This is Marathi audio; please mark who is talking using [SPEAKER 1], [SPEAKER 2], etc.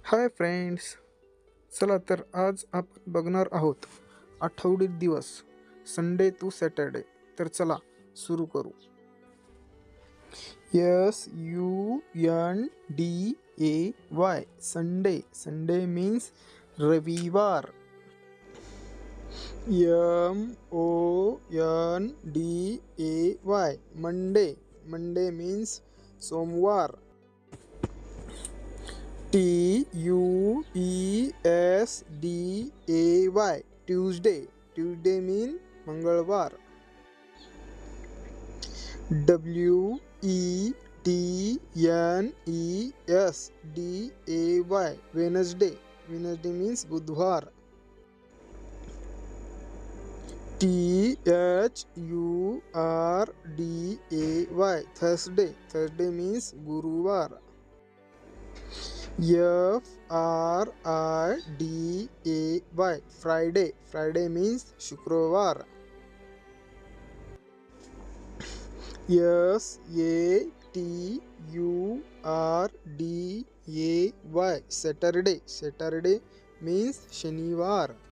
[SPEAKER 1] हाय फ्रेंड्स, चला तर आज आपण बघणार आहोत आठवडी दिवस संडे टू सॅटरडे. तर चला सुरू करू. SUNDAY Sunday. संडे मीन्स रविवार. MONDAY Monday. मंडे मीन्स सोमवार. TUESDAY Tuesday. ट्यूजडे मीन मंगळवार. WETNESDAY Wednesday. वेनसडे मीन्स बुधवार. THURDAY Thursday. थर्सडे मीन्स गुरुवार. FRIDAY Friday. फ्रायडे मीन्स शुक्रवार. SATURDAY Saturday. सॅटरडे मीन्स शनिवार.